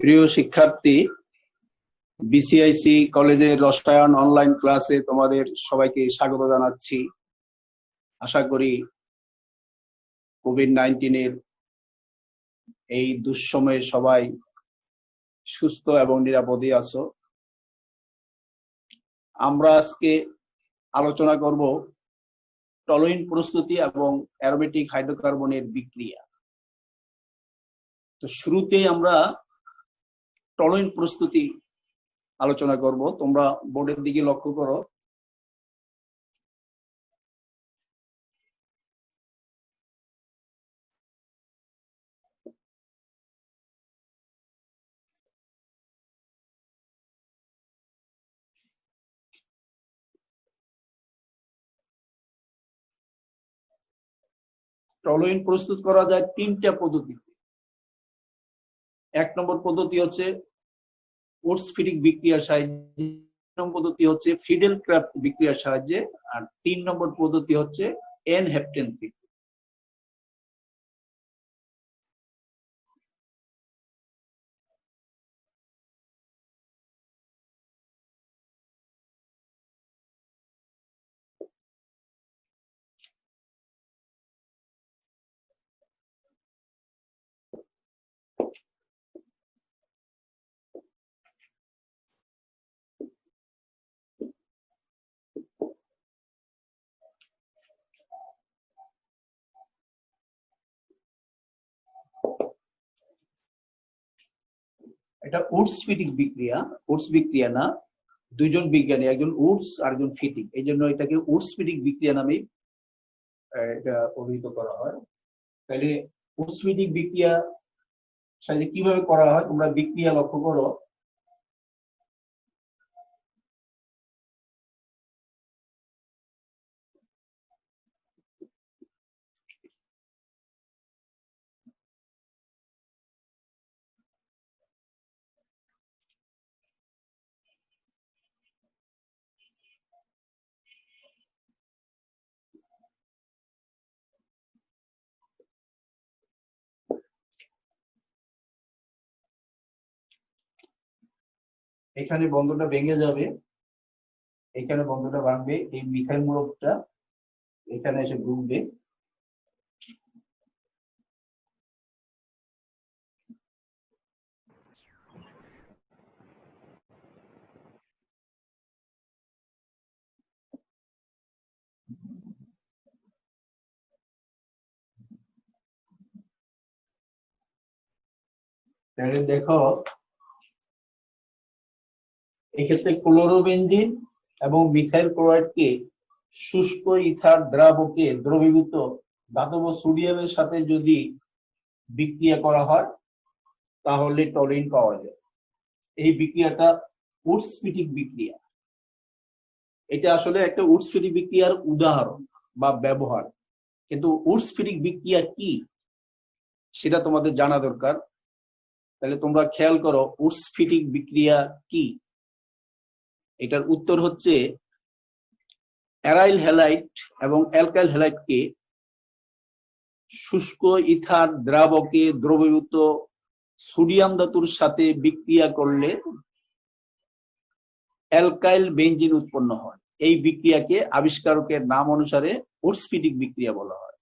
প্রিয় শিক্ষার্থী, বিসিআইসি কলেজের রসায়ন অনলাইন ক্লাসে তোমাদের সবাইকে স্বাগত জানাচ্ছি। আশা করি কোভিড-19 এই দুঃসময়ে সবাই সুস্থ এবং নিরাপদে আছো। আমরা আজকে আলোচনা করব টলুইন প্রস্তুতি এবং অ্যারোমেটিক হাইড্রোকার্বনের বিক্রিয়া। তো শুরুতেই আমরা টলুইন প্রস্তুতি আলোচনা করব। তোমরা বোর্ডের দিকে লক্ষ্য করো। টলুইন প্রস্তুত করা যায় তিনটা পদ্ধতিতে। এক নম্বর পদ্ধতি হচ্ছে ওর্টস-ফিডিক বিক্রিয়ার সাহায্যে, নম্বর পদ্ধতি হচ্ছে ফিডেল ক্রাফট বিক্রিয়ার সাহায্যে, আর 3 নম্বর পদ্ধতি হচ্ছে এন হেপটেন বিক্রিয়া। এটা ওর্টস-ফিডিক বিক্রিয়া, ওর্টস বিক্রিয়া না, দুইজন বিজ্ঞানী, একজন ওর্টস আর একজন ফিডিক, এই জন্য এটাকে ওর্টস-ফিডিক বিক্রিয়া নামে এটা অভিহিত করা হয়। তাহলে ওর্টস-ফিডিক বিক্রিয়া সাহায্যে কিভাবে করা হয় তোমরা বিক্রিয়া লক্ষ্য করো। এখানে বন্ধনটা ভেঙে যাবে, এখানে বন্ধনটা ভাঙবে, এই মিথাইল মূলকটা এখানে এসে ঢুকবে। তাহলে দেখো এক্ষেত্রে ক্লোরোবেনজিন এবং মিথাইল ক্লোরাইডকে শুষ্ক ইথার দ্রাবকে দ্রবীভূত ধাতব সোডিয়ামের সাথে যদি বিক্রিয়া করা হয় তাহলে টলুইন পাওয়া যায়। এই বিক্রিয়াটা ওর্টস-ফিডিক বিক্রিয়া। এটা আসলে একটা ওর্টস-ফিডিক বিক্রিয়ার উদাহরণ বা ব্যবহার, কিন্তু ওর্টস-ফিডিক বিক্রিয়া কি সেটা তোমাদের জানা দরকার। তাহলে তোমরা খেয়াল করো ওর্টস-ফিডিক বিক্রিয়া কি। এটার উত্তর হচ্ছে অ্যারাইল হ্যালাইড এবং অ্যালকাইল হ্যালাইডকে শুষ্ক ইথার দ্রাবকে দ্রবীভূত সোডিয়াম ধাতুর সাথে বিক্রিয়া করলে অ্যালকাইল বেনজিন উৎপন্ন হয়। এই বিক্রিয়াকে আবিষ্কারকের নাম অনুসারে ওর্টস-ফিডিক বিক্রিয়া বলা হয়।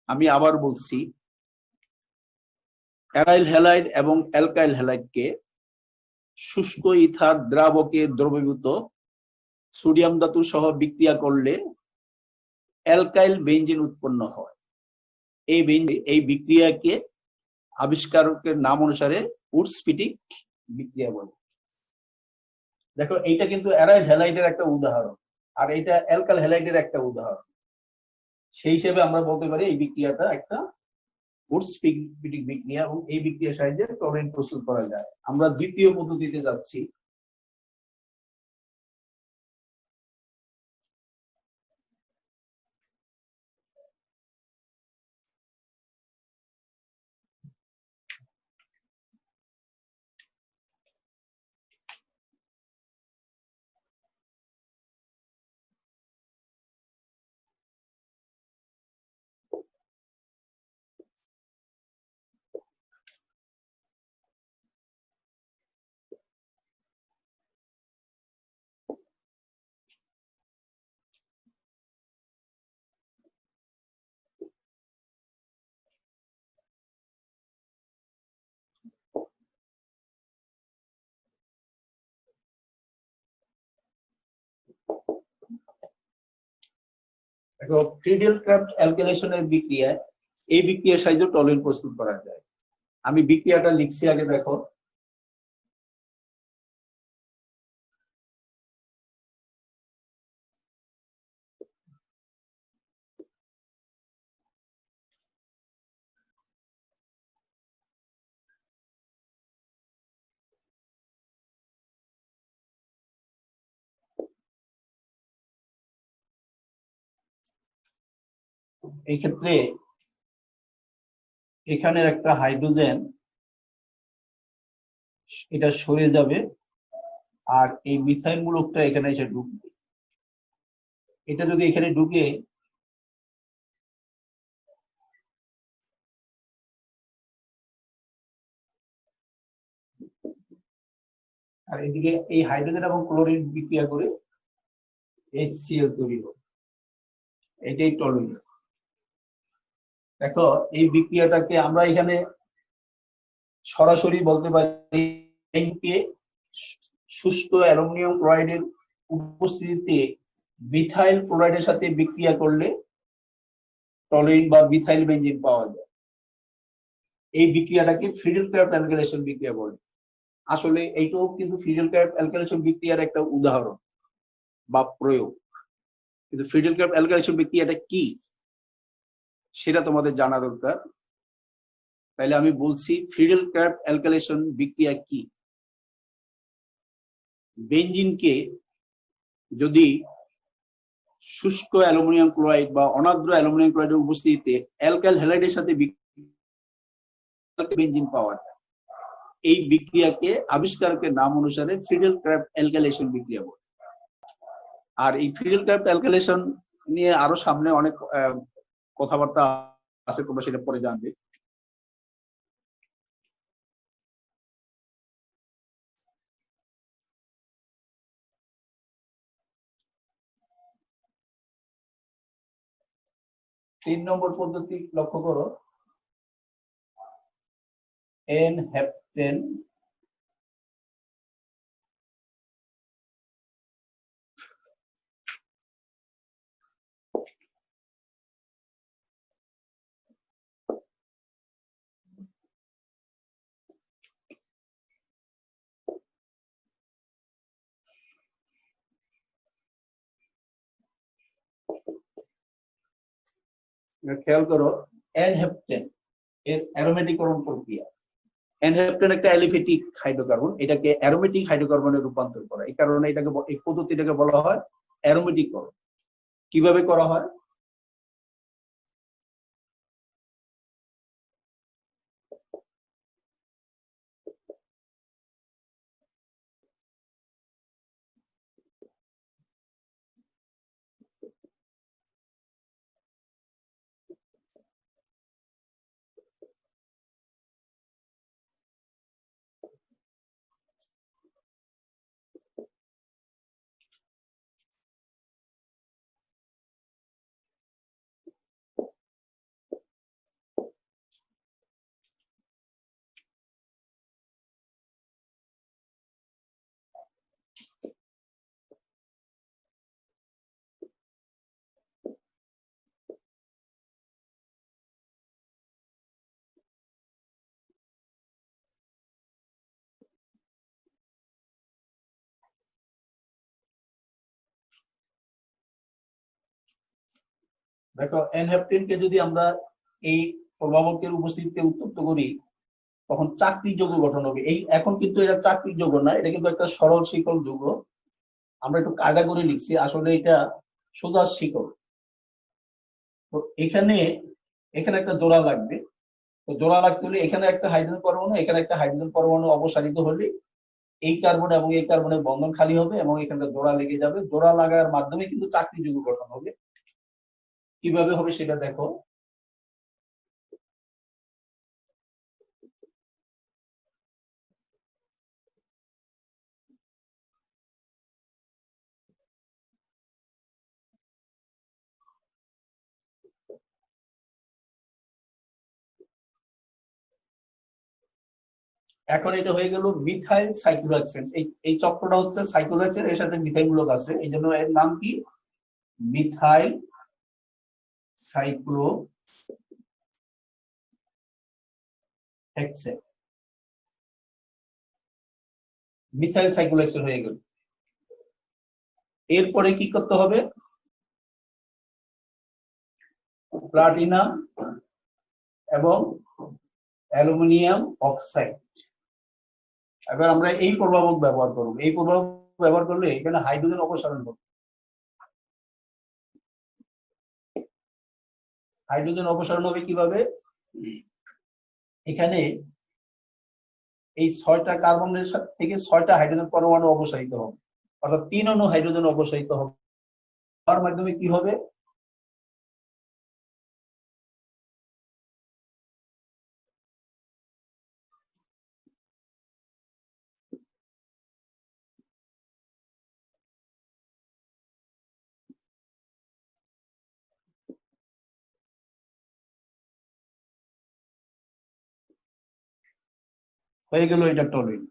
আমি আবার বলছি, অ্যারাইল হ্যালাইড এবং অ্যালকাইল হ্যালাইডকে শুষ্ক ইথার দ্রাবকে দ্রবীভূত সোডিয়াম ধাতু সহ বিক্রিয়া করলে অ্যালকাইল বেনজিন উৎপন্ন হয়। এই বিক্রিয়াকে আবিষ্কারকের নাম অনুসারে ওর্টস-ফিডিক বিক্রিয়া বলে। দেখো এইটা কিন্তু অ্যারাইল হ্যালাইডের একটা উদাহরণ, আর এটা অ্যালকাইল হ্যালাইডের একটা উদাহরণ। সেই হিসেবে আমরা বলতে পারি এই বিক্রিয়াটা একটা ওর্টস-ফিডিক বিক্রিয়া, এবং এই বিক্রিয়ার সাহায্যে টলুইন প্রস্তুত করা যায়। আমরা দ্বিতীয় পদ্ধতিতে যাচ্ছি। দেখো ফ্রিডেল ক্রাফট অ্যালকেলেশনের বিক্রিয়ায় এই বিক্রিয়ার সাহায্যে টলিন প্রস্তুত করা যায়। আমি বিক্রিয়াটা লিখছি আগে দেখো। এই ক্ষেত্রে এখানের একটা হাইড্রোজেন এটা সরে যাবে আর এই মিথাইল মূলকটা এখানে এসে ঢুকবে। এটা যদি এখানে ঢুকে আর এদিকে এই হাইড্রোজেন এবং ক্লোরিন বিক্রিয়া করে HCl তৈরি হবে, এটাই টলুইন। দেখো এই বিক্রিয়াটাকে আমরা এখানে সরাসরি বলতে পারি শুষ্ক অ্যালুমিনিয়াম ক্লোরাইডের উপস্থিতিতে মিথাইল ক্লোরাইডের সাথে বিক্রিয়া করলে টলুইন বা মিথাইল বেনজিন পাওয়া যায়। এই বিক্রিয়াটাকে ফ্রিডেল ক্রাফট অ্যালকেলেশন বিক্রিয়া বলে। আসলে এইটাও কিন্তু ফ্রিডেল ক্রাফট অ্যালকেলেশন বিক্রিয়ার একটা উদাহরণ বা প্রয়োগ, কিন্তু ফ্রিডেল ক্রাফট অ্যালকেলেশন বিক্রিয়াটা কি সেটা তোমাদের জানা দরকার। তাহলে আমি বলছি ফ্রিডেল ক্রাফট অ্যালকেলেশন বিক্রিয়া কি। বেনজিনকে যদি শুষ্ক অ্যালুমিনিয়াম ক্লোরাইড বা অনার্দ্র অ্যালুমিনিয়াম ক্লোরাইডের উপস্থিতিতে অ্যালকাইল হ্যালাইডের সাথে বেনজিন পাওয়া যায়, এই বিক্রিয়াকে আবিষ্কারকের নাম অনুসারে ফ্রিডেল ক্রাফট অ্যালকেলেশন বিক্রিয়া বলে। আর এই ফ্রিডেল ক্রাফট অ্যালকেলেশন নিয়ে আরো সামনে অনেক কথাবার্তা আছে, তোমরা সেটা পরে জানবে। তিন নম্বর পদ্ধতি লক্ষ্য করো, এন হেপ্টেন খেয়াল করো, এন হেপ্টেন এর অ্যারোমেটিকরণ প্রক্রিয়া। এন হেপ্টেন একটা অ্যালিফেটিক হাইড্রোকার্বন, এটাকে অ্যারোমেটিক হাইড্রোকার্বনে রূপান্তর করা, এই কারণে এটাকে এই পদ্ধতিটাকে বলা হয় অ্যারোমেটিকরণ। কিভাবে করা হয়? দেখো এন হেপ্টেনকে যদি আমরা এই প্রভাবকের উপস্থিতিতে উত্তপ্ত করি তখন চাকতিক যৌগ গঠন হবে। এই এখন কিন্তু এটা চাকতিক যৌগ না, এটা কিন্তু একটা সরল শিকল যৌগ। আমরা একটু কায়দা করে লিখছি, আসলে এটা সোজা শিকল। তো এখানে একটা জোড়া লাগবে। তো জোড়া লাগতে হলে এখানে একটা হাইড্রোজেন পরমাণু, এখানে একটা হাইড্রোজেন পরমাণু অপসারিত হলে এই কার্বন এবং এই কার্বনের বন্ধন খালি হবে এবং এখানে জোড়া লেগে যাবে। জোড়া লাগার মাধ্যমে কিন্তু চাকতিক যৌগ গঠন হবে। কিভাবে হবে সেটা দেখো। এখন এটা হয়ে গেল মিথাইল সাইক্লোহেক্সেন। এই চক্রটা হচ্ছে সাইক্লোহেক্সেন, এর সাথে মিথাইল মূলক আছে, এই জন্য এর নাম কি? মিথাইল সাইক্লোহেক্সেন, মিথাইল সাইক্লোহেক্সেন হয়ে গেল। এরপরে কি করতে হবে? প্লাটিনাম এবং অ্যালুমিনিয়াম অক্সাইড। এবার আমরা এই প্রভাবক ব্যবহার করব। এই প্রভাবক ব্যবহার করলে এখানে হাইড্রোজেন অপসারণ হবে। হাইড্রোজেন অপসারণ হবে কিভাবে? এখানে এই 6টা কার্বনের থেকে 6টা হাইড্রোজেন পরমাণু অপসারিত হবে, অর্থাৎ 3 অণু হাইড্রোজেন অপসারিত হবে। তার মাধ্যমে কি হবে? হয়ে গেল এটা টলুইন।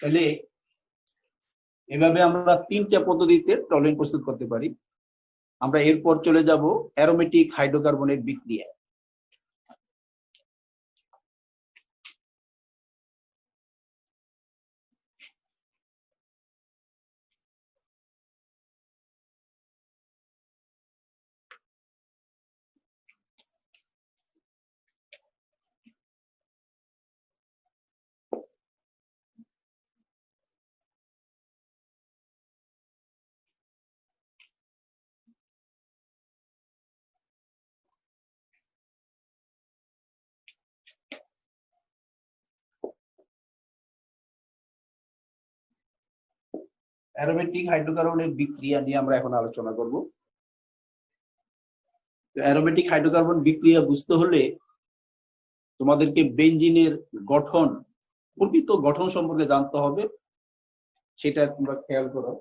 তাহলে এভাবে আমরা 3টা পদ্ধতিতে টলুইন প্রস্তুত করতে পারি। আমরা এরপর চলে যাব অ্যারোমেটিক হাইড্রোকার্বনের বিক্রিয়া। অ্যারোমেটিক হাইড্রোকার্বনের বিক্রিয়া নিয়ে আমরা এখন আলোচনা করব। অ্যারোমেটিক হাইড্রোকার্বন বিক্রিয়া বুঝতে হলে তোমাদেরকে বেনজিনের গঠন, প্রকৃত গঠন সম্পর্কে জানতে হবে, সেটা তোমরা খেয়াল করো।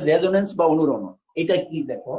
রেজোনেন্স বা অনুরণন, এটা কি দেখো।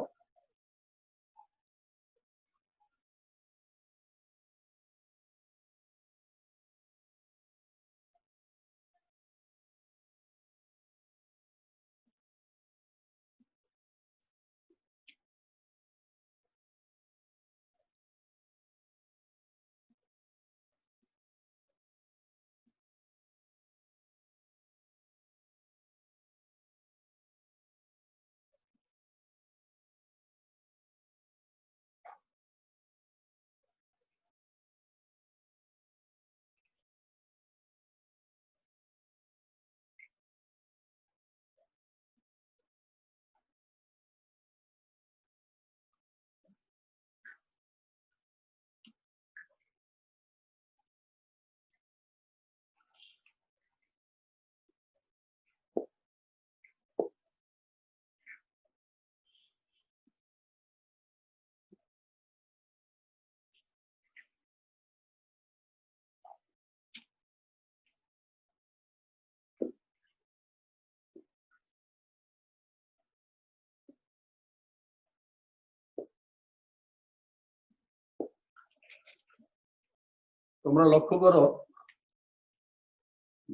তোমরা লক্ষ্য করো,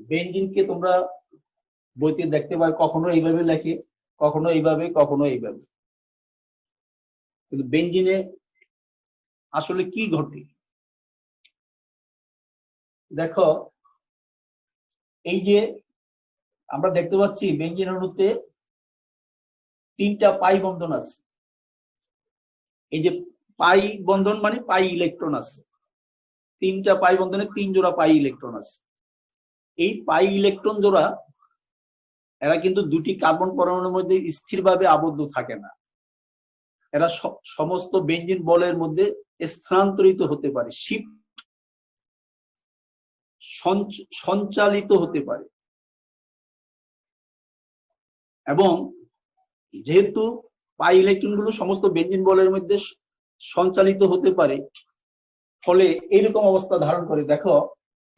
বেনজিনকে তোমরা বইতে দেখতে পাই কখনো এইভাবে লেখে, কখনো এইভাবে, কখনো এইভাবে। কিন্তু বেনজিনে আসলে কি ঘটে দেখো। এই যে আমরা দেখতে পাচ্ছি বেনজিন অণুতে 3টা পাই বন্ধন আছে। এই যে পাই বন্ধন মানে পাই ইলেকট্রন আছে, 3টা পাই বন্ধনে 3 জোড়া পাই ইলেকট্রন আছে। এই পাই ইলেকট্রন জোড়া এরা কিন্তু 2টি কার্বন পরমাণুর মধ্যে স্থিরভাবে আবদ্ধ থাকে না, এরা সমস্ত বেনজিন বলের মধ্যে স্থানান্তরিত হতে পারে, সঞ্চালিত হতে পারে। এবং যেহেতু পাই ইলেকট্রন গুলো সমস্ত বেনজিন বলের মধ্যে সঞ্চালিত হতে পারে, ফলে এইরকম অবস্থা ধারণ করে। দেখো,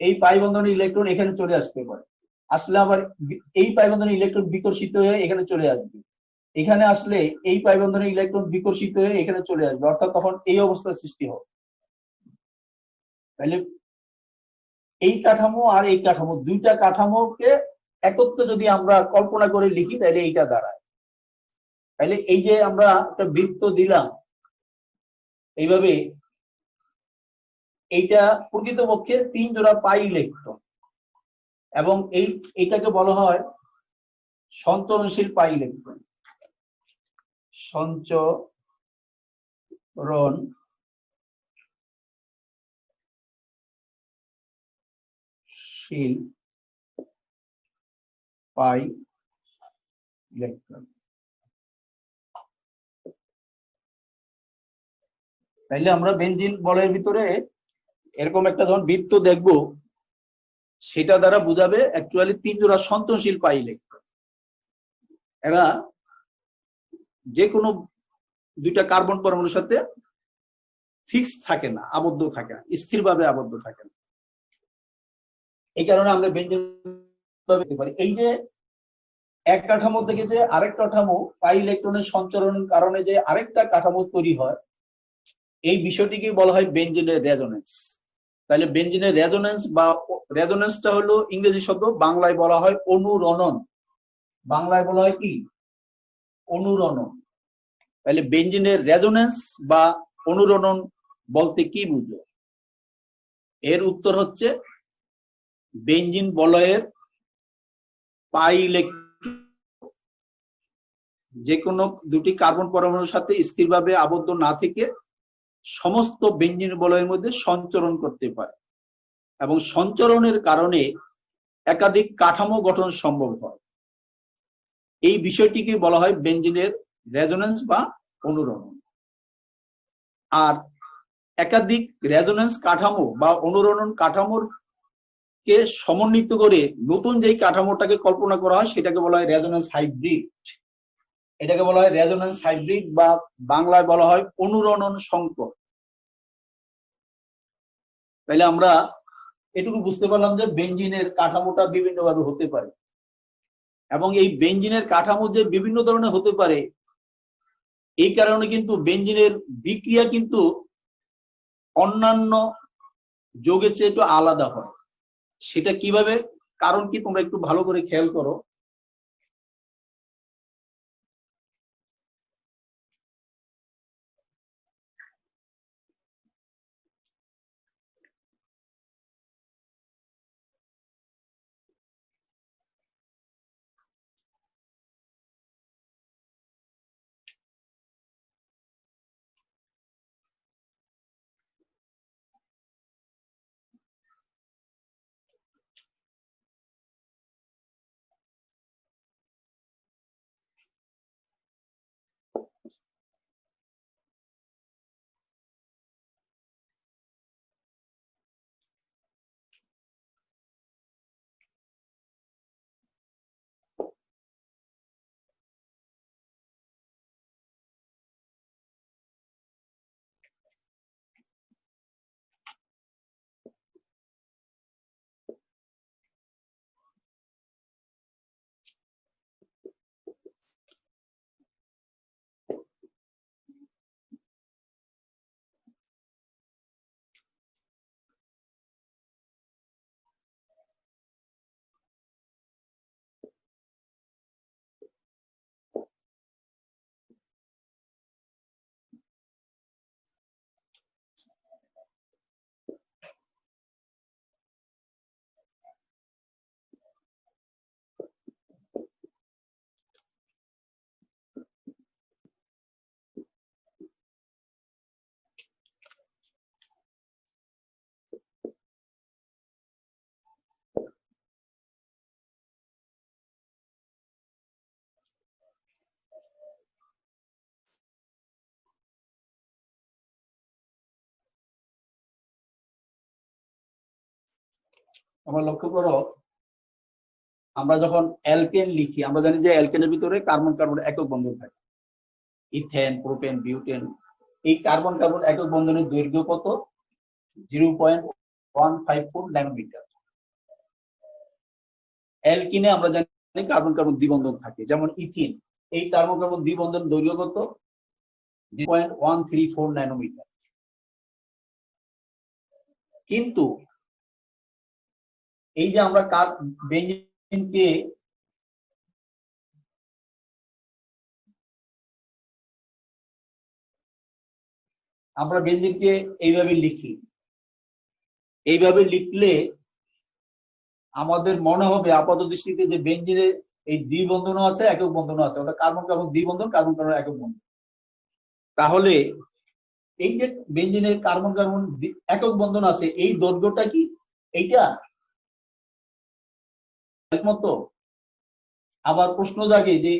এই পাই বন্ধনের ইলেকট্রন এখানে চলে আসতে পারে, আসলে আবার এই পাই বন্ধনের ইলেকট্রন বিকর্ষিত হয়ে এখানে চলে আসবে, এখানে আসলে এই পাই বন্ধনের ইলেকট্রন বিকর্ষিত হয়ে এখানে চলে আসবে, অর্থাৎ তখন এই অবস্থার সৃষ্টি হবে। তাহলে এই কাঠামো আর এই কাঠামো, দুইটা কাঠামোকে একত্রে যদি আমরা কল্পনা করে লিখি তাহলে এইটা দাঁড়ায়। তাহলে এই যে আমরা একটা বৃত্ত দিলাম এইভাবে, এইটা প্রকৃতপক্ষে 3 জোড়া পাই ইলেকট্রন, এবং এইটাকে বলা হয় সঞ্চরণশীল পাই ইলেকট্রন। সঞ্চরণশীল pi electron. তাইলে আমরা বেনজিন বলয়ের ভিতরে এরকম একটা যখন বৃত্ত দেখব, সেটা দ্বারা বোঝাবে অ্যাকচুয়ালি 3 জোড়া সঞ্চরণশীল পাই ইলেকট্রন। এরা যে কোনো দুইটা কার্বন পরমাণুর সাথে ফিক্স থাকে না, আবদ্ধ থাকে না, স্থিরভাবে আবদ্ধ থাকে না। এই কারণে আমরা বেনজিন বলতে পারি। এই যে এক কাঠামো থেকে যে আরেক কাঠামো পাই ইলেকট্রনের সঞ্চরণের কারণে যে আরেকটা কাঠামো তৈরি হয়, এই বিষয়টিকে বলা হয় বেনজিনের রেজোনেন্স। তাহলে বেনজিনের রেজোনেন্স বা রেজোনেন্সটা হলো ইংরেজি শব্দ, বাংলায় বলা হয় অনুরণন। বাংলায় বলা হয় কি? অনুরণন। তাহলে বেনজিনের রেজোনেন্স বা অনুরণন বলতে কি বুঝো? এর উত্তর হচ্ছে বেনজিন বলয়ের পাই ইলেকট্রন যে কোনো দুটি কার্বন পরমাণুর সাথে স্থিরভাবে আবদ্ধ না থেকে সমস্ত বেনজিন বলয়ের মধ্যে সঞ্চরণ করতে পারে, এবং সঞ্চরণের কারণে একাধিক কাঠামো গঠন সম্ভব হয়। এই বিষয়টিকে বলা হয় বেনজিনের রেজোনেন্স বা অনুরণন। আর একাধিক রেজোনেন্স কাঠামো বা অনুরণন কাঠামোর কে সমন্বিত করে নতুন যেই কাঠামোটাকে কল্পনা করা হয় সেটাকে বলা হয় রেজোনেন্স হাইব্রিড। এটাকে বলা হয় রেজোনেন্স হাইব্রিড, বা বাংলায় বলা হয় অনুরণন সংকর। তাইলে আমরা এটুকু বুঝতে পারলাম যে বেনজিনের কাঠামোটা বিভিন্ন ভাবে হতে পারে, এবং এই বেনজিনের কাঠামো যে বিভিন্ন ধরনের হতে পারে, এই কারণে কিন্তু বেনজিনের বিক্রিয়া কিন্তু অন্যান্য যৌগের চেয়ে একটু আলাদা হয়। সেটা কিভাবে, কারণ কি তোমরা একটু ভালো করে খেয়াল করো। আমরা লক্ষ্য করো, আমরা যখন অ্যালকেন লিখি, আমরা জানি যে অ্যালকেনের ভিতরে কার্বন কার্বন একক বন্ধন থাকে, ইথেন, প্রোপেন, বিউটেন, এই কার্বন কার্বন একক বন্ধনের দৈর্ঘ্য কত? 0.154 ন্যানোমিটার। অ্যালকিনে আমরা জানি কার্বন কার্বন দ্বিবন্ধন থাকে, যেমন ইথিন, এই কার্বন কার্বন দ্বিবন্ধন দৈর্ঘ্য কত? 0.134 ন্যানোমিটার। কিন্তু এই যে আমরা বেঞ্জিনকে এইভাবে লিখি, এইভাবে লিখলে আমাদের মনে হবে আপাত দৃষ্টিতে যে বেঞ্জিনে এই দ্বিবন্ধনও আছে একক বন্ধনও আছে, ওটা কার্বন কার্বন দ্বিবন্ধন, কার্বন কার্বন একক বন্ধন। তাহলে এই যে বেঞ্জিনের কার্বন কার্বন একক বন্ধন আছে, এই দৈর্ঘ্যটা কি এইটা একমতো? আবার প্রশ্ন জাগে যে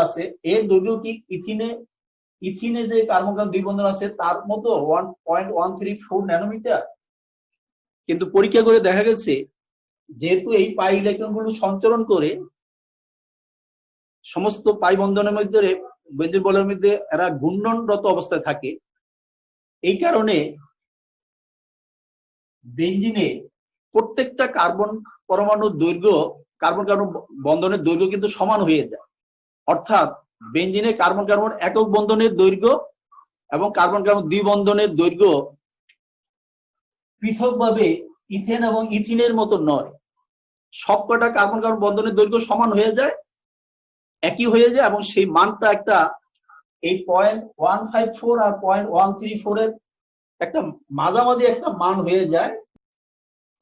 আছে এর দৈর্ঘ্য কি ইথিনে যে কার্বন কার্বন দ্বিবন্ধন আছে তার মতো 1.134 ন্যানোমিটার? কিন্তু পরীক্ষা করে দেখা গেছে যেহেতু এই পাই ইলেকট্রন গুলো সঞ্চরণ করে সমস্ত পাই বন্ধনের মধ্যে বেঞ্জিন বলের মধ্যে এরা ঘূর্ণনরত অবস্থায় থাকে, এই কারণে বেঞ্জিনে প্রত্যেকটা কার্বন পরমাণুর দৈর্ঘ্য কার্বন কার্বন বন্ধনের দৈর্ঘ্য কিন্তু সমান হয়ে যায়। অর্থাৎ বেঞ্জিনে কার্বন কার্বন একক বন্ধনের দৈর্ঘ্য এবং কার্বন কার্বন দ্বিবন্ধনের দৈর্ঘ্য পৃথকভাবে ইথেন এবং ইথিনের মতো নয়, সবকটা কার্বন কার্বন বন্ধনের দৈর্ঘ্য সমান হয়ে যায়, একই হয়ে যায়, এবং সেই মানটা একটা এই 0.154 আর 0.134 এর একটা মাঝামাঝি একটা মান হয়ে যায়।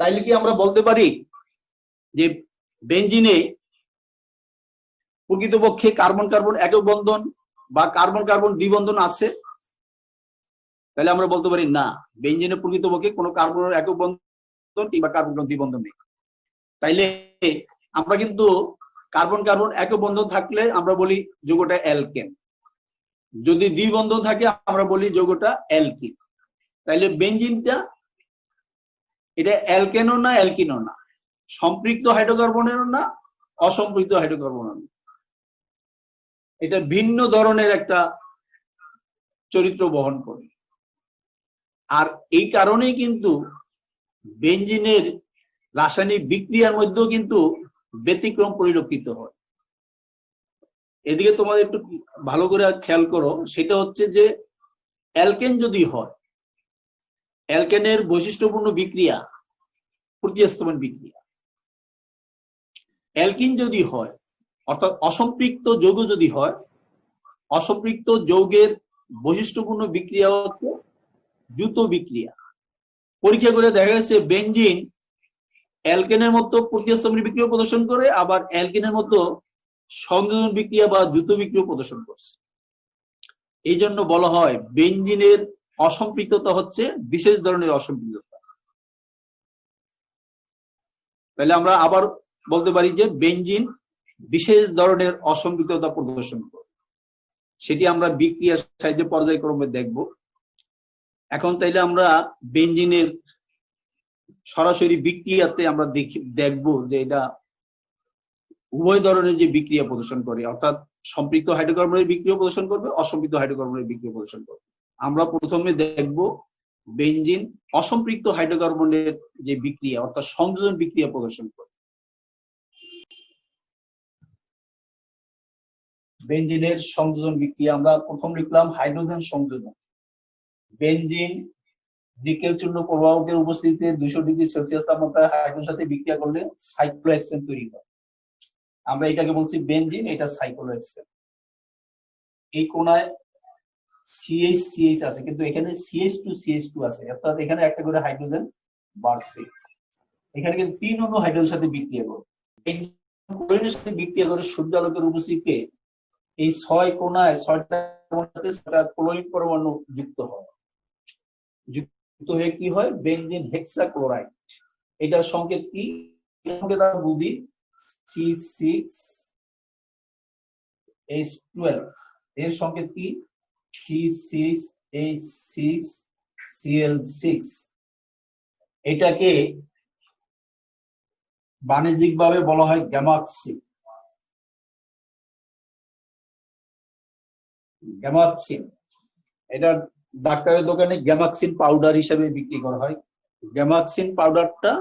তাইলে কি আমরা বলতে পারি যে বেঞ্জিনে প্রকৃতপক্ষে কার্বন কার্বন একক বন্ধন বা কার্বন কার্বন দ্বিবন্ধন আছে? তাহলে আমরা বলতে পারি না, বেঞ্জিনে প্রকৃতপক্ষে কোনো কার্বন একক বন্ধন কিংবা কার্বন কার্বন দ্বিবন্ধন নেই। তাইলে আমরা কিন্তু কার্বন কার্বন একক বন্ধন থাকলে আমরা বলি যৌগটা অ্যালকেন, যদি দ্বিবন্ধন থাকে আমরা বলি যৌগটা অ্যালকিন। তাইলে বেঞ্জিনটা এটা অ্যালকেনও না অ্যালকিনও না, সম্পৃক্ত হাইড্রোকার্বনেরও না অসম্পৃক্ত হাইড্রোকার্বনেরও না, এটা ভিন্ন ধরনের একটা চরিত্র বহন করে। আর এই কারণেই কিন্তু বেঞ্জিনের রাসায়নিক বিক্রিয়ার মধ্যেও কিন্তু ব্যতিক্রম পরিলক্ষিত হয়। এদিকে তোমাদের একটু ভালো করে খেয়াল করো, সেটা হচ্ছে যে অ্যালকেন যদি হয়, অ্যালকেনের বৈশিষ্ট্যপূর্ণ বিক্রিয়া প্রতিস্থাপন বিক্রিয়া। অ্যালকিন যদি হয় অর্থাৎ অসম্পৃক্ত যৌগ যদি হয়, অসম্পৃক্ত যৌগের বৈশিষ্ট্যপূর্ণ বিক্রিয়া হচ্ছে দ্রুত বিক্রিয়া। পরীক্ষা করে দেখা গেছে বেঞ্জিন অ্যালকেনের মতো প্রতিস্থাপন বিক্রিয়া প্রদর্শন করে, আবার অ্যালকেনের মতো সংযোজন বিক্রিয়া বা দ্রুত বিক্রিয়া প্রদর্শন করছে। এই জন্য বলা হয় বেঞ্জিনের অসম্পৃক্ততা হচ্ছে বিশেষ ধরনের অসম্পৃক্ততা। তাহলে আমরা আবার বলতে পারি যে বেঞ্জিন বিশেষ ধরনের অসম্পৃক্ততা প্রদর্শন করে, সেটি আমরা বিক্রিয়ার সাহায্যে পর্যায়ক্রমে দেখব। এখন তাইলে আমরা বেঞ্জিনের সরাসরি বিক্রিয়াতে আমরা দেখব যে এটা উভয় ধরনের যে বিক্রিয়া প্রদর্শন করে, অর্থাৎ সম্পৃক্ত হাইড্রোকার্বনের বিক্রিয়া প্রদর্শন করবে, অসম্পৃক্ত হাইড্রোকার্বনের বিক্রিয়া প্রদর্শন করবে। আমরা প্রথমে দেখব বেঞ্জিন অসম্পৃক্ত হাইড্রোকার্বনের যে বিক্রিয়া অর্থাৎ সংযোজন বিক্রিয়া প্রদর্শন করে। বেঞ্জিনের সংযোজন বিক্রিয়া আমরা প্রথম লিখলাম হাইড্রোজেন সংযোজন। বেঞ্জিন নিকেল চূর্ণ প্রবাহকের উপস্থিতিতে 200 ডিগ্রি সেলসিয়াস তাপমাত্রায় হাইড্রোজেনের সাথে বিক্রিয়া করলে সাইক্লোহেক্সেন তৈরি হয়। আমরা এটাকে বলছি বেঞ্জিন, এটা সাইক্লোহেক্সেন। এই কোণায় CH আছে, কিন্তু এখানে CH2 আছে, অর্থাৎ এখানে একটা করে হাইড্রোজেন বাড়ছে। এখানে কিন্তু 3 অণু হাইড্রোজেনের সাথে বিক্রিয়া করে, ক্লোরিনের সাথে বিক্রিয়া করে সূর্যালোকের উপস্থিতিতে এই 6 কোণায় 6টা ক্লোরিন পরমাণু যুক্ত হয়। যুক্ত হয়ে কি হয়? Benzene hexachloride. এটার সংকেত কি? বুঝি C6H12। এর সংকেত কি? C6H6Cl6। এটাকে বাণিজ্যিকভাবে বলা হয় গ্যামাক্সি। গ্যামাক্সিন, এটা ডাক্তারের দোকানে গ্যামাক্সিন পাউডার হিসেবে বিক্রি করা হয়। গ্যামাক্সিন পাউডারটা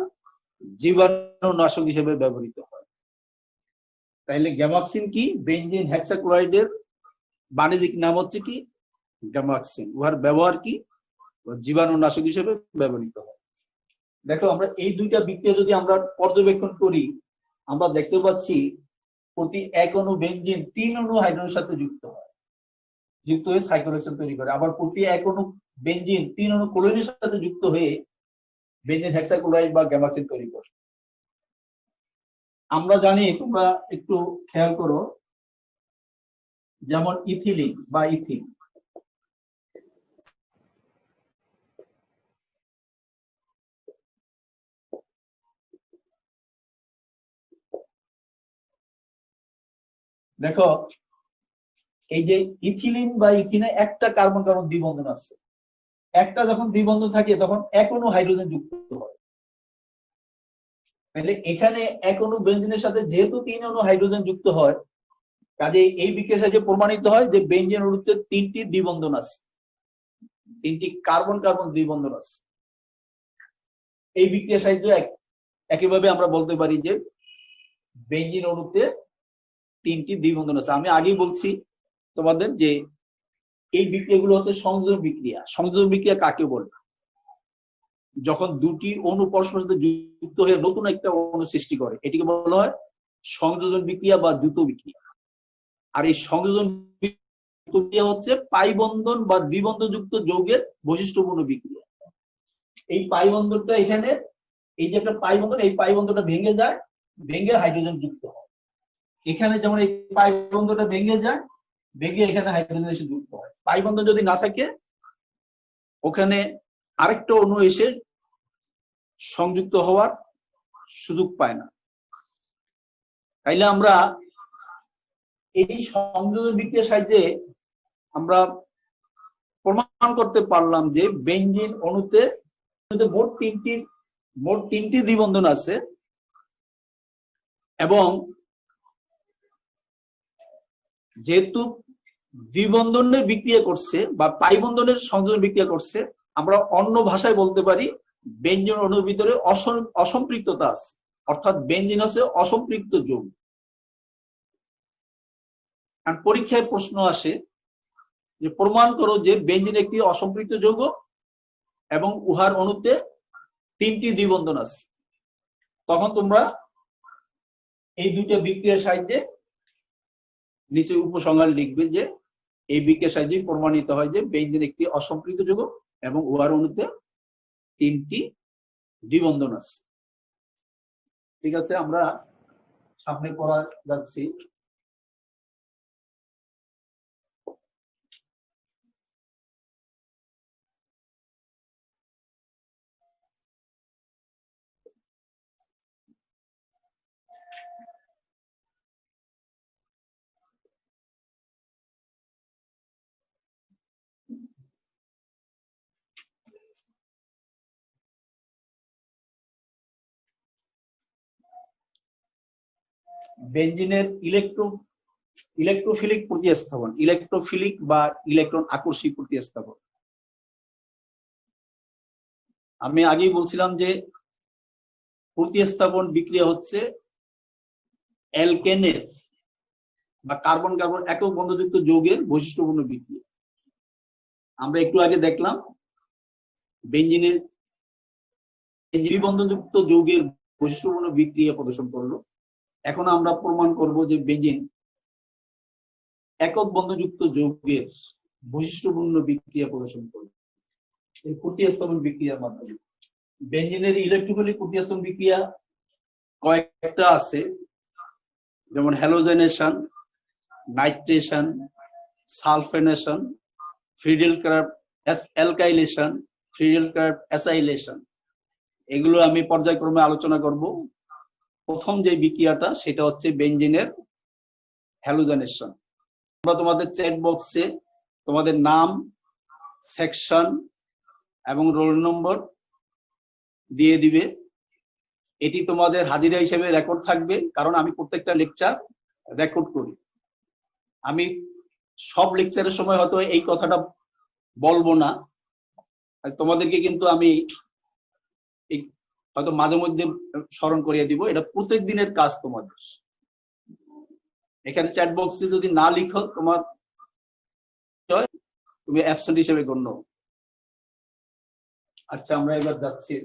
জীবাণুনাশক হিসেবে ব্যবহৃত হয়। তাহলে গ্যামাক্সিন কি? বেনজিন হেক্সাক্লোরাইডের বাণিজ্যিক নাম হচ্ছে কি? গ্যামাক্সিন। উহার ব্যবহার কি? জীবাণুনাশক হিসেবে ব্যবহৃত হয়। দেখো, আমরা এই দুইটা বিক্রিয়া যদি আমরা পর্যবেক্ষণ করি, আমরা দেখতে পাচ্ছি প্রতি এক অণু বেনজিন 3 অণু হাইড্রোজেনের সাথে যুক্ত হয়ে সাইক্লোহেক্সেন তৈরি করে। আবার প্রতি এক অণু বেনজিন 3 অণু ক্লোরিনের সাথে যুক্ত হয়ে বেনজিন হেক্সাক্লোরাইড বা গ্যামাক্সিন তৈরি করে। আমরা জানি, তোমরা একটু খেয়াল করো, যেমন ইথিলিন বা ইথিন, দেখো এই যে ইথিলিন বা ইথিনে একটা কার্বন কার্বন দ্বিবন্ধন আছে। একটা যখন দ্বিবন্ধন থাকে তখন এক অণু হাইড্রোজেন যুক্ত হয়। তাহলে এখানে এক অণু বেনজিনের সাথে যেহেতু 3 অণু হাইড্রোজেন যুক্ত হয়, কাজে এই বিক্রিয়ার সাহায্যে প্রমাণিত হয় যে বেনজিন অণুতে 3টি দ্বিবন্ধন আছে, 3টি কার্বন কার্বন দ্বিবন্ধন আছে। এই বিক্রিয়ার সাহায্যে একইভাবে আমরা বলতে পারি যে বেনজিন অণুতে 3টি দ্বিবন্ধন আছে। আমি আগেই বলছি তোমাদের যে এই বিক্রিয়াগুলো হচ্ছে সংযোজন বিক্রিয়া। সংযোজন বিক্রিয়া কাকে বলে? যখন দুটি অণু পরস্পরের সাথে যুক্ত হয়ে নতুন একটা অণু সৃষ্টি করে, এটিকে বলা হয় সংযোজন বিক্রিয়া বা দ্রুত বিক্রিয়া। আর এই সংযোজন বিক্রিয়া হচ্ছে পাই বন্ধন বা দ্বিবন্ধযুক্ত যৌগের বৈশিষ্ট্যপূর্ণ বিক্রিয়া। এই পাই বন্ধনটা এখানে, এই যে একটা পাই বন্ধন, এই পাই বন্ধনটা ভেঙে যায়, ভেঙে হাইড্রোজেন যুক্ত হয়। এখানে যেমন এই পাই বন্ধনটা ভেঙে যায়, ভেঙে এখানে হাইড্রোজেন এসে যুক্ত হয়। পাই বন্ধন যদি না থাকে, ওখানে আরেকটা অণু এসে সংযুক্ত হওয়ার সুযোগ পায় না। তাইলে আমরা এই সংযোজন বিক্রিয়ার সাহায্যে আমরা প্রমাণ করতে পারলাম যে বেনজিন অণুতে মোট তিনটি দ্বিবন্ধন আছে, এবং যেহেতু দ্বিবন্ধনের বিক্রিয়া করছে বা পাই বন্ধনের সংযোজন বিক্রিয়া করছে, আমরা অন্য ভাষায় বলতে পারি বেনজিন অণুর ভিতরে অসম্পৃক্ততা আছে, অর্থাৎ বেনজিন হচ্ছে অসম্পৃক্ত যৌগ। পরীক্ষায় প্রশ্ন আসে যে প্রমাণ করো যে বেনজিন একটি অসম্পৃক্ত যৌগ এবং উহার অণুতে 3টি দ্বিবন্ধন আছে। তখন তোমরা এই দুইটা বিক্রিয়ার সাহায্যে নিচে উপসংহার লিখবে যে এই বিক্রিয়ার সাহায্যে প্রমাণিত হয় যে বেনজিন একটি অসম্পৃক্ত যৌগ এবং উহার অণুতে 3টি দ্বিবন্ধন আছে। ঠিক আছে, আমরা সামনে পড়া যাচ্ছি। বেনজিনের ইলেকট্রোফিলিক প্রতিস্থাপন, ইলেকট্রোফিলিক বা ইলেকট্রন আকর্ষী প্রতিস্থাপন। আমি আগেই বলছিলাম যে প্রতিস্থাপন বিক্রিয়া হচ্ছে অ্যালকেনের বা কার্বন কার্বন একক বন্ধযুক্ত যৌগের বৈশিষ্ট্যপূর্ণ বিক্রিয়া। আমরা একটু আগে দেখলাম বেনজিনের দ্বিবন্ধযুক্ত যৌগের বৈশিষ্ট্যপূর্ণ বিক্রিয়া প্রদর্শন করলো। এখন আমরা প্রমাণ করব যে বেনজিন একক বন্ধযুক্ত যৌগের বৈশিষ্ট্যপূর্ণ বিক্রিয়া প্রদর্শন করবে এই প্রতিস্থাপন বিক্রিয়ার মাধ্যমে। বেনজিনের ইলেকট্রোফিলিক প্রতিস্থাপন বিক্রিয়া কয়েকটা আছে, যেমন halogenation, nitration, sulfonation, Friedel Crafts alkylation, Friedel Crafts acylation. এগুলো আমি পর্যায়ক্রমে আলোচনা করব। প্রথম যে বিক্রিয়াটা সেটা হচ্ছে বেনজিনের হ্যালোজেনেশন। তোমরা তোমাদের চ্যাট বক্সে তোমাদের নাম, সেকশন এবং রোল নম্বর দিয়ে দিবে। এটি তোমাদের হাজিরা হিসেবে রেকর্ড থাকবে, কারণ আমি প্রত্যেকটা লেকচার রেকর্ড করি। আমি সব লেকচারের সময় হয়তো এই কথাটা বলবো না, তোমাদেরকে কিন্তু আমি হয়তো মাঝে মধ্যে স্মরণ করিয়ে দিব, এটা প্রত্যেক দিনের কাজ তোমাদের। এখানে চ্যাট বক্সে যদি না লিখো তোমার তুমি অ্যাবসেন্ট হিসেবে গণ্য। আচ্ছা, আমরা এবার যাচ্ছি।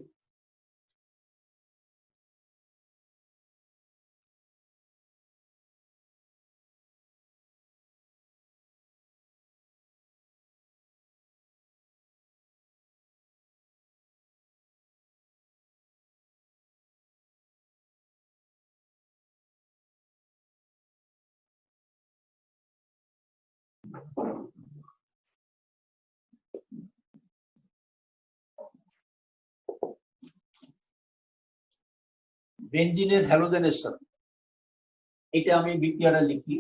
বেনজিনের হ্যালোজেনেশন, এটা আমি বিক্রিয়াটা লিখি।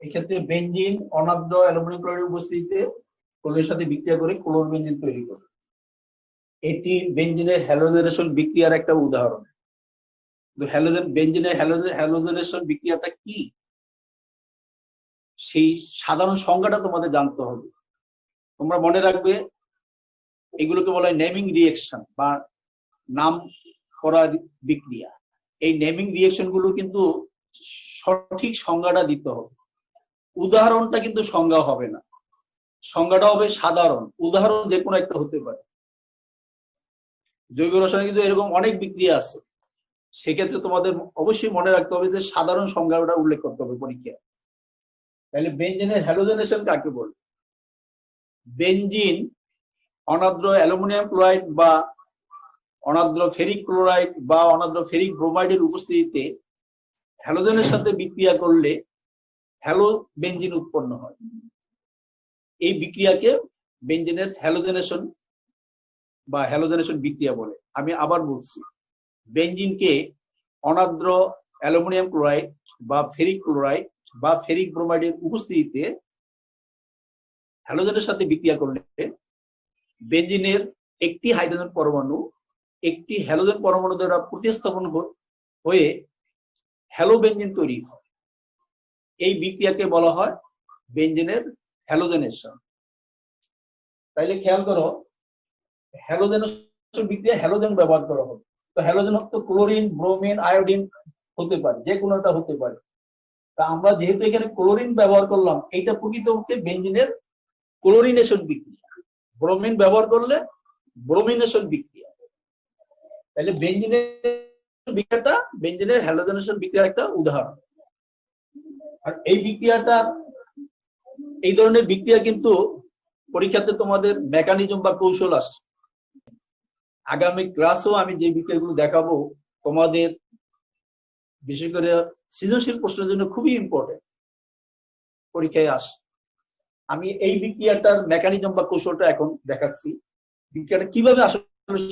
এক্ষেত্রে বেনজিন অনাদ্র অ্যালুমিনিয়াম ক্লোরাইডের উপস্থিতিতে ক্লোরিনের সাথে বিক্রিয়া করে ক্লোর বেনজিন তৈরি করে। এটি বেনজিনের হ্যালোজেনেশন বিক্রিয়ার একটা উদাহরণ। বেনজিনের হ্যালোজেনেশন বিক্রিয়াটা কি, সেই সাধারণ সংজ্ঞাটা তোমাদের জানতে হবে। তোমরা মনে রাখবে, এগুলোকে বলা হয় নেমিং রিয়েকশন বা নাম করার বিক্রিয়া। এই নেমিং রিয়েকশন গুলো কিন্তু সঠিক সংজ্ঞাটা দিতে হবে। উদাহরণটা কিন্তু সংজ্ঞা হবে না, সংজ্ঞাটা হবে সাধারণ। উদাহরণ যে কোনো একটা হতে পারে। জৈব রসায়নে কিন্তু এরকম অনেক বিক্রিয়া আছে, সেক্ষেত্রে তোমাদের অবশ্যই মনে রাখতে হবে যে সাধারণ সংজ্ঞাটা উল্লেখ করতে হবে পরীক্ষায়। তাহলে বেনজিনের হ্যালোজেনেশন কাকে বলে? বেনজিন অনাদ্র অ্যালুমিনিয়াম ক্লোরাইড বা অনাদ্র ফেরিক ক্লোরাইড বা অনাদ্র ফেরিক ব্রোমাইডের উপস্থিতিতে হ্যালোজেনের সাথে বিক্রিয়া করলে হ্যালো বেনজিন উৎপন্ন হয়। এই বিক্রিয়াকে বেনজিনের হ্যালোজেনেশন বা হ্যালোজেনেশন বিক্রিয়া বলে। আমি আবার বলছি, বেনজিনকে অনাদ্র অ্যালুমিনিয়াম ক্লোরাইড বা ফেরিক ক্লোরাইড বা ফেরিক ব্রোমাইডের উপস্থিতিতে হ্যালোজেনের সাথে বিক্রিয়া করলে বেনজিনের একটি হাইড্রোজেন পরমাণু একটি হ্যালোজেন পরমাণু দ্বারা প্রতিস্থাপন হয়ে হ্যালো বেনজিন তৈরি হয়। এই বিক্রিয়াকে বলা হয় বেনজিনের হ্যালোজেনেশন। তাইলে খেয়াল করো, হ্যালোজেনেশন বিক্রিয়া হ্যালোজেন ব্যবহার করা হবে। তো হ্যালোজেন তো ক্লোরিন, ব্রোমিন, আয়োডিন হতে পারে, যে কোনোটা হতে পারে। তা আমরা যেহেতু এখানে ক্লোরিন ব্যবহার করলাম, এইটা প্রকৃতপক্ষে বেনজিনের ক্লোরিনেশন বিক্রিয়া। ব্রোমিন ব্যবহার করলে ব্রোমিনেশন বিক্রিয়া। তাহলে বেনজিনের বিক্রিয়াটা বেনজিনের হ্যালোজেনেশন বিক্রিয়ার একটা উদাহরণ। আর এই বিক্রিয়াটা, এই ধরনের বিক্রিয়া কিন্তু পরীক্ষাতে তোমাদের মেকানিজম বা কৌশল আসে। আগামী ক্লাসেও আমি যে বিক্রিয়াগুলো দেখাবো তোমাদের বিশেষ করে সৃজনশীল প্রশ্নের জন্য খুবই ইম্পর্টেন্ট, পরীক্ষায় আসে। আমি এই বিক্রিয়াটার মেকানিজম বা কৌশলটা এখন দেখাচ্ছি। বিক্রিয়াটা কিভাবে আসলে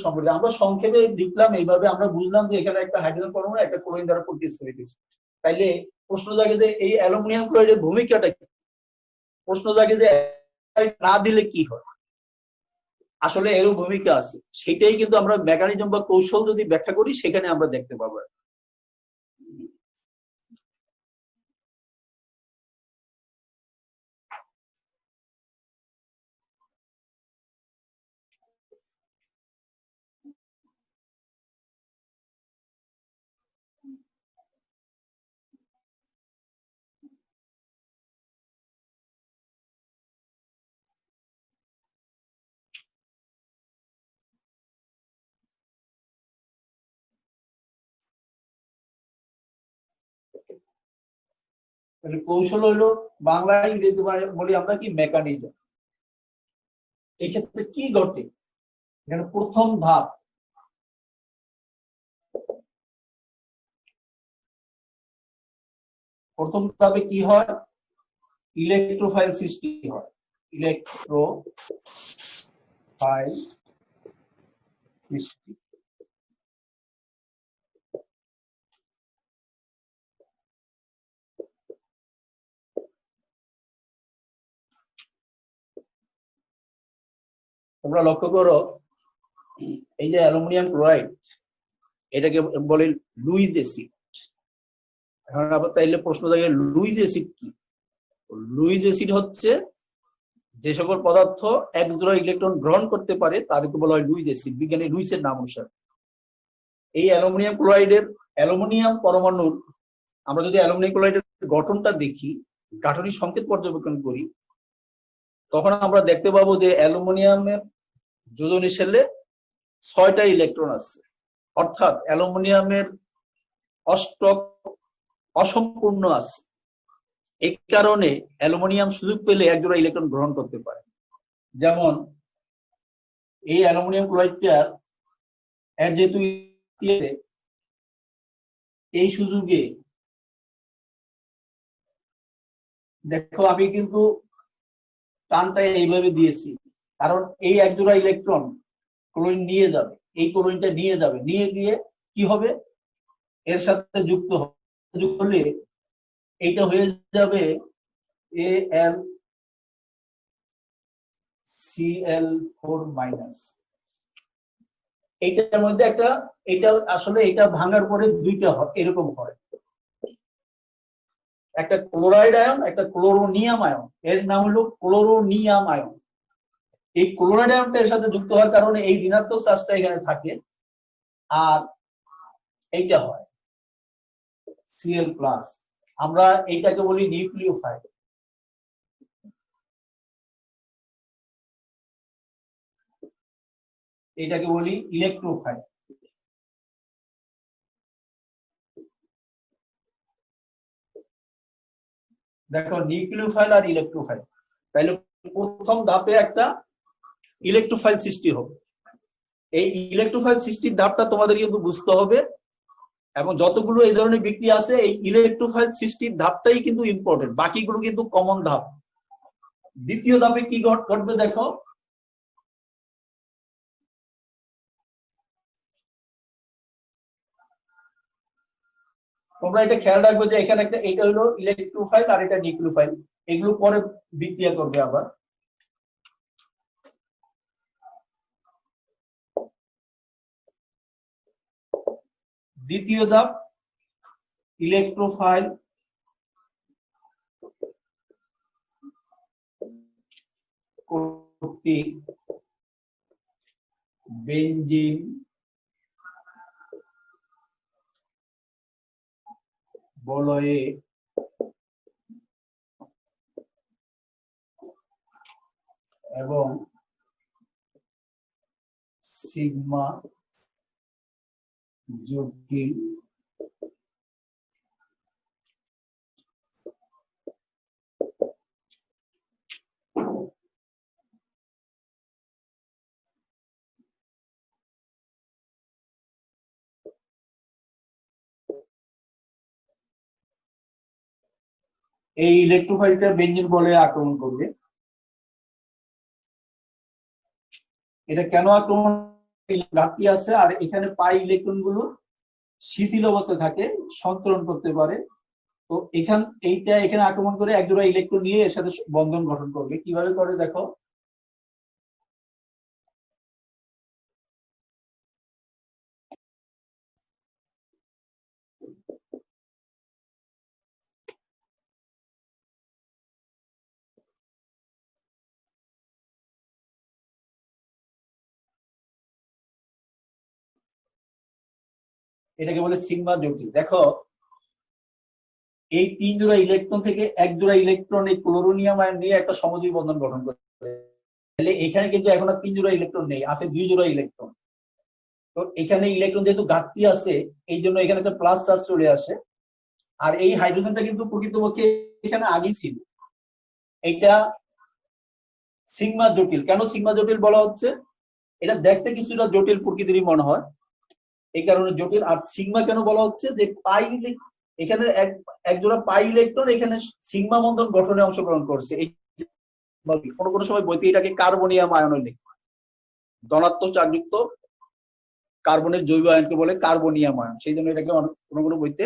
সম্পর্কে আমরা সংক্ষেপে লিখলাম, এইভাবে আমরা বুঝলাম যে এখানে একটা হাইড্রোজেন পরমাণু একটা ক্লোরিন দ্বারা প্রতিস্থাপিত হয়েছে। তাইলে প্রশ্ন জাগে যে এই অ্যালুমিনিয়াম ক্লোরাইডের ভূমিকাটা কি? প্রশ্ন জাগে যে না দিলে কি হয়? আসলে এরও ভূমিকা আছে, সেটাই কিন্তু আমরা মেকানিজম বা কৌশল যদি ব্যাখ্যা করি সেখানে আমরা দেখতে পাবো। তাহলে কৌশল হলো বাংলায় ইংরেজিতে বলি আমরা কি মেকানিজম। এই ক্ষেত্রে কি ঘটে, এখানে প্রথম ধাপ, প্রথম ধাপে কি হয়, ইলেকট্রোফাইল সৃষ্টি হয়। ইলেকট্রোফাইল সৃষ্টি, তোমরা লক্ষ্য করো এই যে অ্যালুমিনিয়াম ক্লোরাইড, এটাকে বলে লুইস অ্যাসিড। এখন আবার তাইলে প্রশ্ন থাকে লুইস অ্যাসিড কি? লুইস অ্যাসিড হচ্ছে যে সকল পদার্থ এক জোড়া ইলেকট্রন গ্রহণ করতে পারে তাদেরকে বলা হয় লুইস অ্যাসিড, বিজ্ঞানী লুইসের নাম অনুসারে। এই অ্যালুমিনিয়াম ক্লোরাইডের অ্যালুমিনিয়াম পরমাণুর, আমরা যদি অ্যালুমিনিয়াম ক্লোরাইডের গঠনটা দেখি, গাঠনিক সংকেত পর্যবেক্ষণ করি, তখন আমরা দেখতে পাবো যে অ্যালুমিনিয়ামের যোজনী শেলে 6টা ইলেকট্রন আছে, অর্থাৎ অ্যালুমিনিয়ামের অষ্টক অসম্পূর্ণ আছে। এই কারণে অ্যালুমিনিয়াম সুযোগ পেলে এক জোড়া ইলেকট্রন গ্রহণ করতে পারে। যেমন এই অ্যালুমিনিয়াম ক্লোরাইডটার এর যেহেতু এই সুযোগে দেখো আমি কিন্তু টানটা এইভাবে দিয়েছি, কারণ এই এক জোড়া ইলেকট্রন ক্লোরিন নিয়ে যাবে, এই ক্লোরিনটা নিয়ে যাবে, নিয়ে গিয়ে কি হবে, এর সাথে যুক্ত হলে এইটা হয়ে যাবে AlCl4-। এইটার মধ্যে একটা, এটা আসলে এটা ভাঙার পরে দুইটা এরকম হয়, একটা ক্লোরাইড আয়ন, একটা ক্লোরোনিয়াম আয়ন, এর নাম হলো ক্লোরোনিয়াম আয়ন। এই ক্লোরাইড আয়নটা এর সাথে যুক্ত হওয়ার কারণে এই ঋণাত্মক চার্জটা এখানে থাকে, আর এইটা হয় Cl+। আমরা এইটাকে বলি নিউক্লিওফাইল। এটাকে বলি ইলেকট্রোফাইল। দেখো নিউক্লিওফাইল আর ইলেকট্রোফাইল, তাইলে প্রথম ধাপে একটা ইলেকট্রোফাইল সৃষ্টি হবে। এই ইলেকট্রোফাইল সৃষ্টির ধাপটা তোমাদের কিন্তু বুঝতে হবে, এবং যতগুলো এই ধরনের বিক্রিয়া আছে এই ইলেকট্রোফাইল সৃষ্টির ধাপটাই কিন্তু ইম্পর্টেন্ট, বাকিগুলো কিন্তু কমন ধাপ। দ্বিতীয় ধাপে কি ঘটবে দেখো, তোমরা এটা খেয়াল রাখবে যে এখানে একটা, এটা হলো ইলেকট্রোফাইল আর এটা নিউক্লিওফাইল, এগুলো পরে বিক্রিয়া করবে আবার। দ্বিতীয় ধাপ ইলেকট্রোফাইল কর্তৃক বেনজিন বলয়ে এবং সিগমা জটিল এই ইলেকট্রোফাইলটা বেনজিন বলে আক্রমণ করবে। এটা কেন আক্রমণ, ঘাটতি আছে, আর এখানে পাই ইলেকট্রন গুলো শিথিল অবস্থায় থাকে, সঞ্চরণ করতে পারে। তো এইটা এখানে আক্রমণ করে এক জোড়া ইলেকট্রন নিয়ে এর সাথে বন্ধন গঠন করবে। কিভাবে করে দেখো, এটাকে বলে সিগমা জটিল। দেখো এই 3 জোড়া ইলেকট্রন থেকে এক জোড়া ইলেকট্রন এই ক্লোরোনিয়াম আয়ন নিয়ে একটা সমযোজী বন্ধন গঠন করে। তাহলে এখানে কিন্তু এখন আর 3 জোড়া ইলেকট্রন নেই, আছে 2 জোড়া ইলেকট্রন। তো এখানে ইলেকট্রন যেহেতু ঘাটতি আছে, এই জন্য এখানে একটা প্লাস চার্জ চলে আসে, আর এই হাইড্রোজেনটা কিন্তু প্রকৃতপক্ষে এখানে আগেই ছিল। এটা সিগমা জটিল। কেন সিগমা জটিল বলা হচ্ছে? এটা দেখতে কিছুটা জটিল প্রকৃতিরই মনে হয়, এই কারণে জটিল। আর সিগমা কেন বলা হচ্ছে? যে পাই এখানে এক জোড়া পাই ইলেকট্রন এখানে সিগমা বন্ধন গঠনে অংশগ্রহণ করছে। এই কোনো কোনো সময় বইতে এটাকে কার্বনিয়াম আয়ন লেখে, ধনাত্মক চার্জযুক্ত কার্বনের জৈব আয়নকে বলে কার্বনিয়াম আয়ন, সেই জন্য এটাকে কোনো কোনো বইতে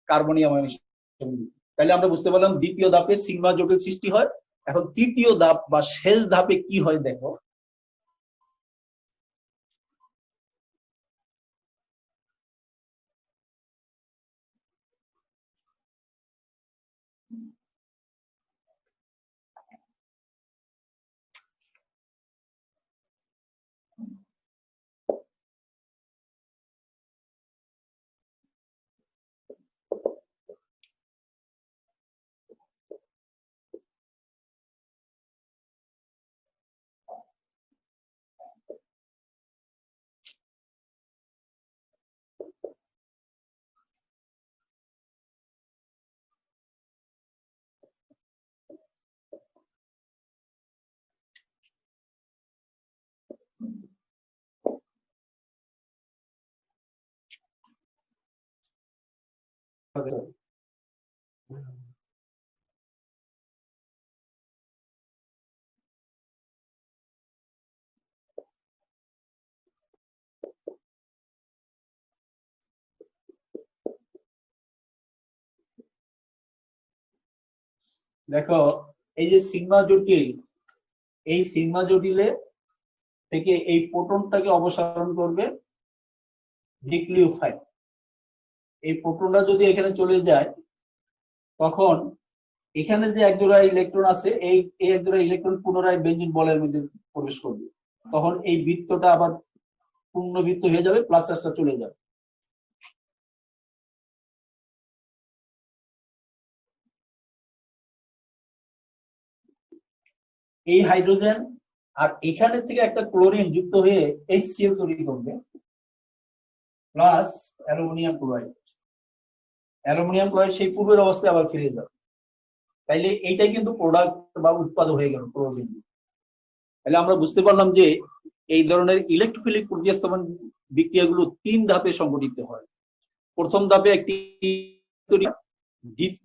কার্বনিয়াম আয়ন। তাহলে আমরা বুঝতে পারলাম দ্বিতীয় ধাপে সিগমা জটিল সৃষ্টি হয়। এখন তৃতীয় ধাপ বা শেষ ধাপে কি হয় দেখো। দেখো এই যে সিগমা জটিল, এই সিগমা জটিলে থেকে এই প্রোটনটাকে অপসারণ করবে নিউক্লিওফাইল। এই প্রোটনটা যদি এখানে চলে যায়, তখন এখানে যে একজোড়া ইলেকট্রন আছে, এই একজোড়া ইলেকট্রন পুনরায় বেঞ্জিন বলের মধ্যে প্রবেশ করবে। তখন এই বৃত্তটা আবার পূর্ণ বৃত্ত হয়ে যাবে, প্লাস চার্জটা চলে যাবে। এই হাইড্রোজেন আর এখানে থেকে একটা ক্লোরিন যুক্ত হয়ে HCl তৈরি করবে, plus aluminium chloride. Aluminium chloride সেই পূর্বের অবস্থায় আবার ফিরে যাবে। তাইলে এইটাই কিন্তু প্রোডাক্ট বা উৎপাদন হয়ে গেল ক্লোরিন। তাহলে আমরা বুঝতে পারলাম যে এই ধরনের ইলেকট্রোফিলিক প্রতিস্থাপন বিক্রিয়াগুলো 3 ধাপে সংঘটিত হয়। প্রথম ধাপে একটি,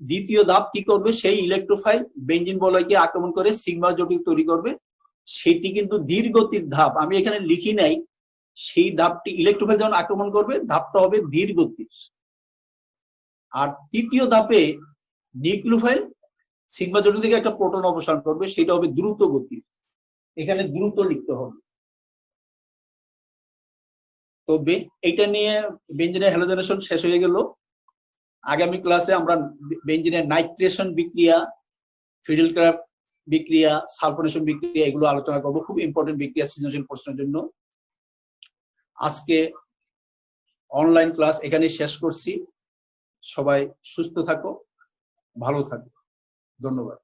দ্বিতীয় ধাপ কি করবে? সেই ইলেকট্রোফাইল বেঞ্জিন বলয়কে আক্রমণ করে সিগমা জটিল তৈরি করবে। সেটি কিন্তু ধীর গতির ধাপ, আমি এখানে লিখি নাই। সেই ধাপটি ইলেকট্রোফাইল যখন আক্রমণ করবে, ধাপটা হবে ধীর গতির। আর তৃতীয় ধাপে নিউক্লিওফাইল সিগমা জটিল থেকে একটা প্রোটন অপসারণ করবে, সেটা হবে দ্রুত গতির। এখানে দ্রুত লিখতে হবে। তো এইটা নিয়ে বেঞ্জিনের হ্যালোজেনেশন শেষ হয়ে গেল। আগামী ক্লাসে আমরা বেঞ্জিনের নাইট্রেশন বিক্রিয়া, ফিডেলক্রাফট বিক্রিয়া, সালফোনেশন বিক্রিয়া এগুলো আলোচনা করবো। খুব ইম্পর্টেন্ট বিক্রিয়া সৃজনশীল প্রশ্নের জন্য। আজকে অনলাইন ক্লাস এখানে শেষ করছি। সবাই সুস্থ থাকো, ভালো থাকো। ধন্যবাদ।